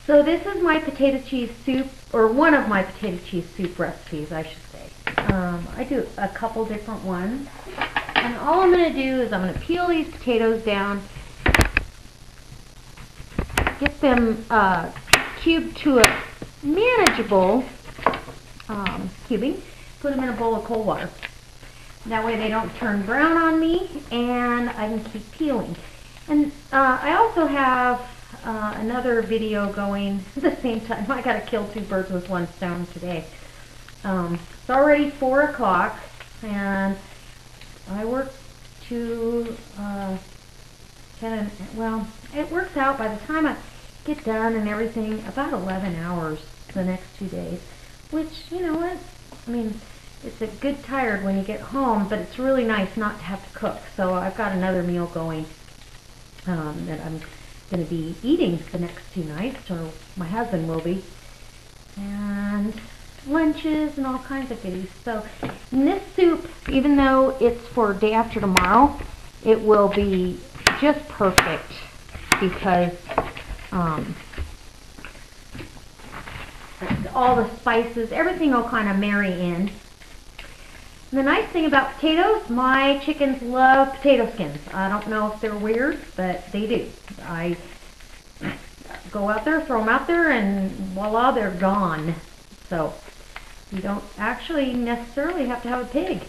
So this is my potato cheese soup, or one of my potato cheese soup recipes, I should say. I do a couple different ones. And all I'm going to do is I'm going to peel these potatoes down, get them cubed to a manageable cubing, put them in a bowl of cold water. That way they don't turn brown on me, and I can keep peeling. And I also have another video going at the same time. I got to kill two birds with one stone today. It's already 4 o'clock, and I work to 10. Well, it works out by the time I get done and everything about 11 hours the next 2 days. Which, you know what? I mean, it's a good tired when you get home, but it's really nice not to have to cook. So I've got another meal going that I'm going to be eating the next 2 nights, or my husband will be, and lunches and all kinds of goodies. So in this soup, even though it's for day after tomorrow, it will be just perfect because all the spices, everything will kind of marry in. The nice thing about potatoes, my chickens love potato skins. I don't know if they're weird, but they do. I go out there, throw them out there, and voila, they're gone. So you don't actually necessarily have to have a pig.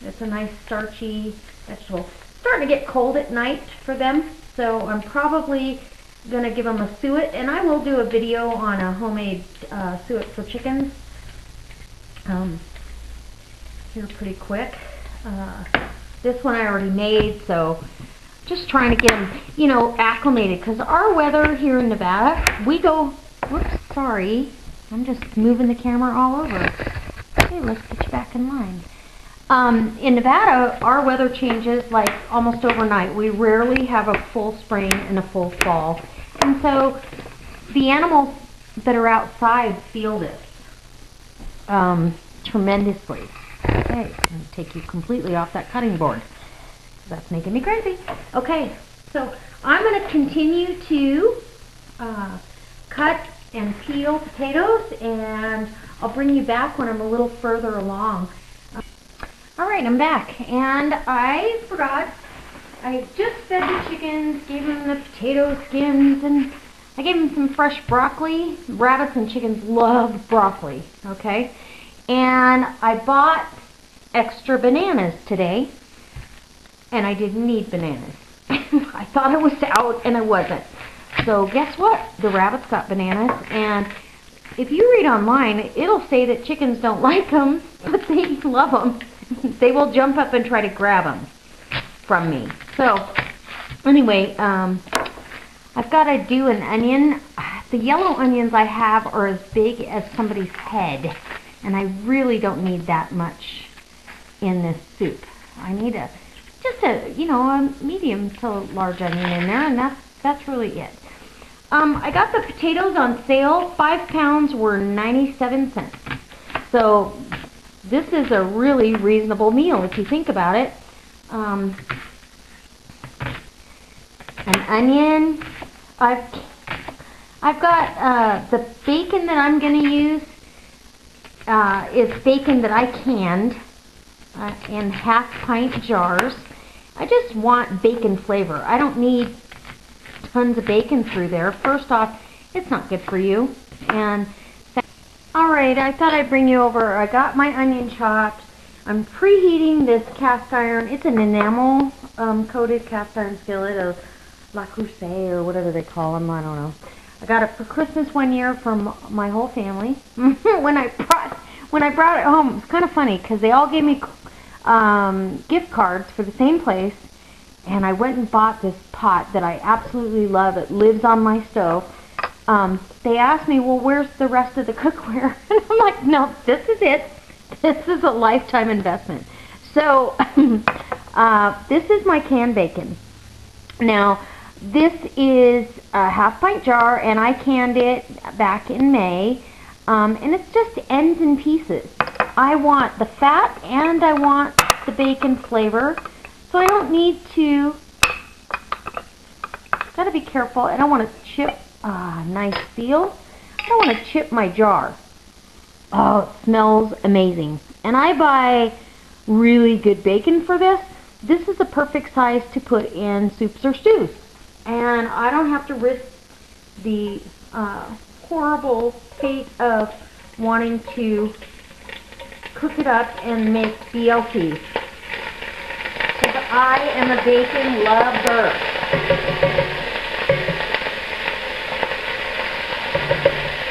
It's a nice starchy vegetable. It's starting to get cold at night for them, so I'm probably going to give them a suet, and I will do a video on a homemade suet for chickens. Here pretty quick. This one I already made, so just trying to get them, you know, acclimated, because our weather here in Nevada, we go, whoops, sorry, I'm just moving the camera all over. Okay, let's get you back in line. In Nevada, our weather changes like almost overnight. We rarely have a full spring and a full fall. And so the animals that are outside feel this tremendously. Okay, I'm going to take you completely off that cutting board. That's making me crazy. Okay, so I'm going to continue to cut and peel potatoes, and I'll bring you back when I'm a little further along. Alright, I'm back, and I forgot, I just fed the chickens, gave them the potato skins, and I gave them some fresh broccoli. Rabbits and chickens love broccoli, okay? And I bought extra bananas today, and I didn't need bananas. I thought I was out, and I wasn't. So guess what? The rabbits got bananas, and if you read online, it'll say that chickens don't like them, but they love them. They will jump up and try to grab them from me. So anyway, I've got to do an onion. The yellow onions I have are as big as somebody's head, and I really don't need that much in this soup. I need just a, you know, a medium to large onion in there, and that's really it. I got the potatoes on sale. 5 pounds were 97 cents. So this is a really reasonable meal if you think about it. An onion. I've got the bacon that I'm going to use is bacon that I canned in half-pint jars. I just want bacon flavor. I don't need tons of bacon through there. First off, it's not good for you. And alright, I thought I'd bring you over. I got my onion chopped. I'm preheating this cast iron. It's an enamel coated cast iron skillet, or La Crusade, or whatever they call them. I don't know. I got it for Christmas one year from my whole family. when I brought it home, it's kind of funny because they all gave me gift cards for the same place, and I went and bought this pot that I absolutely love. It lives on my stove. They asked me, well, where's the rest of the cookware? And I'm like, no, this is it. This is a lifetime investment. So this is my canned bacon. Now, this is a half-pint jar, and I canned it back in May, and it's just ends and pieces. I want the fat, and I want the bacon flavor, so I don't need to, gotta be careful, I don't want to chip nice seal. I don't want to chip my jar. Oh, it smells amazing. And I buy really good bacon for this. This is the perfect size to put in soups or stews. And I don't have to risk the horrible fate of wanting to cook it up and make BLTs. Because I am a bacon lover.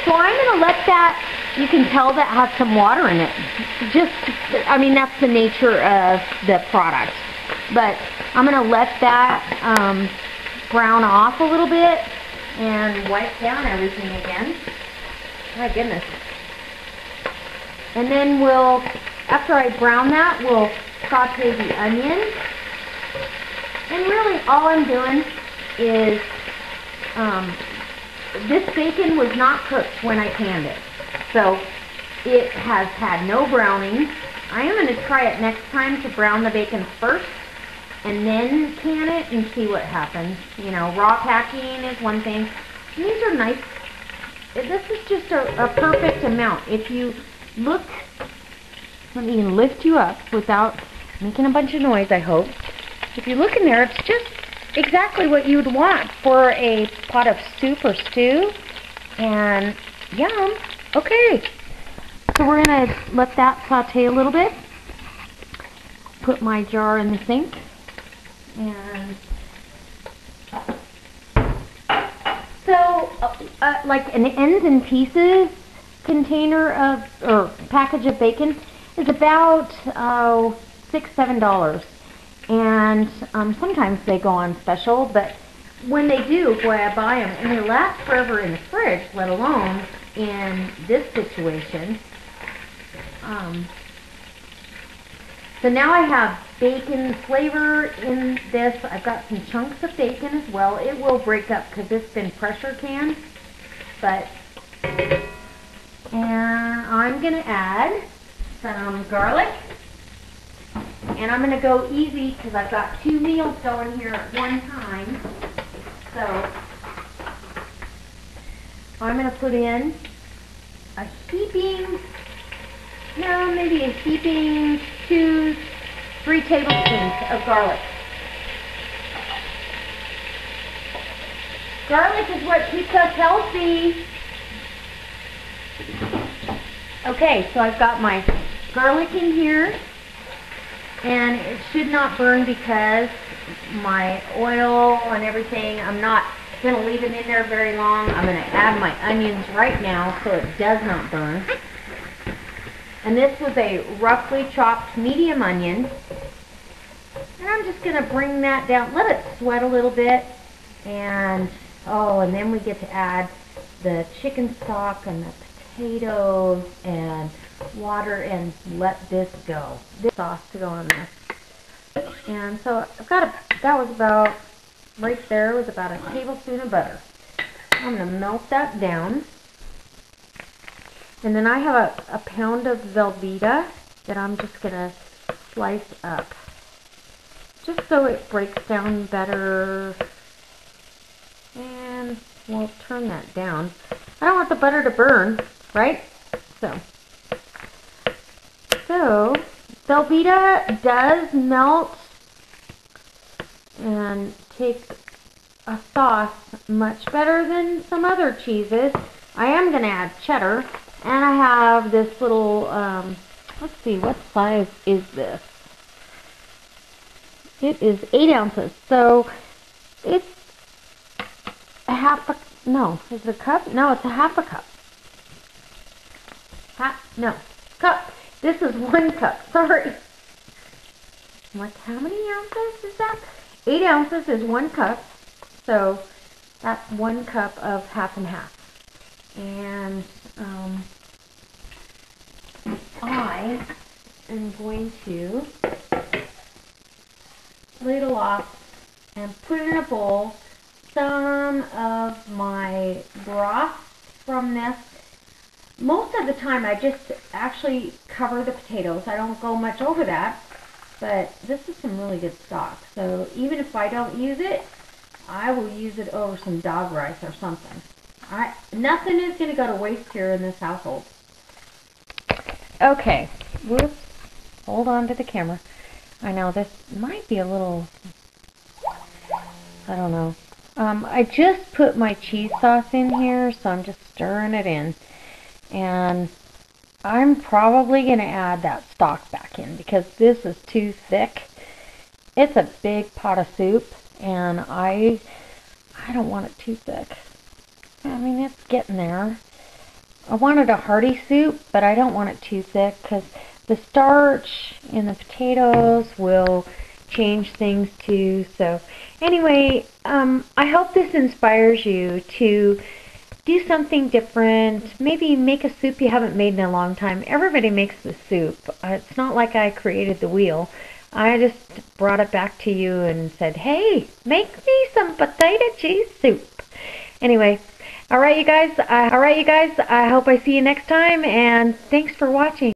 So I'm going to let that, you can tell that has some water in it. I mean, that's the nature of the product. But I'm going to let that brown off a little bit and wipe down everything again. My goodness. And then we'll, after I brown that, we'll saute the onion. And really all I'm doing is, this bacon was not cooked when I canned it. So it has had no browning. I am going to try it next time to brown the bacon first and then can it and see what happens. You know, raw packing is one thing. And these are nice. This is just a perfect amount. If you look, let me lift you up without making a bunch of noise, I hope. If you look in there, it's just exactly what you would want for a pot of soup or stew. And yum. Okay. So we're going to let that saute a little bit. Put my jar in the sink. And so, like an ends and pieces container of, or package of bacon is about $6, $7. And sometimes they go on special, but when they do, boy, I buy them. And they last forever in the fridge, let alone in this situation. So now I have bacon flavor in this. I've got some chunks of bacon as well. It will break up because it's been pressure canned. But, and I'm going to add some garlic. And I'm going to go easy because I've got 2 meals going here at one time. So I'm going to put in a heaping, no, maybe a heaping 2, 3 tablespoons of garlic. Garlic is what keeps us healthy. Okay, so I've got my garlic in here. And it should not burn because my oil and everything, I'm not going to leave it in there very long. I'm going to add my onions right now so it does not burn. And this was a roughly chopped medium onion. And I'm just going to bring that down, let it sweat a little bit. And, oh, and then we get to add the chicken stock and the potatoes and water and let this go. This sauce to go on there. And so I've got that was about, right there was about a tablespoon of butter. I'm going to melt that down. And then I have a pound of Velveeta that I'm just going to slice up. Just so it breaks down better. And we'll turn that down. I don't want the butter to burn, right? So Velveeta does melt and take a sauce much better than some other cheeses. I am going to add cheddar, and I have this little, let's see, what size is this? It is 8 ounces, so it's a half a, no, is it a cup? No, it's a half a cup. No, cup. This is 1 cup, sorry. I'm like, how many ounces is that? 8 ounces is 1 cup, so that's 1 cup of half and half. And I am going to ladle off and put in a bowl some of my broth from this. Most of the time I just actually cover the potatoes. I don't go much over that, but this is some really good stock. So even if I don't use it, I will use it over some dog rice or something. Nothing is going to go to waste here in this household. Okay. Whoops. Hold on to the camera. I know this might be a little, I don't know. I just put my cheese sauce in here, so I'm just stirring it in. And I'm probably going to add that stock back in because this is too thick. It's a big pot of soup, and I don't want it too thick. I mean, it's getting there. I wanted a hearty soup, but I don't want it too thick because the starch in the potatoes will change things too. So anyway, I hope this inspires you to do something different. Maybe make a soup you haven't made in a long time. Everybody makes the soup. It's not like I created the wheel. I just brought it back to you and said, hey, make me some potato cheese soup. Anyway, all right, you guys. I hope I see you next time, and thanks for watching.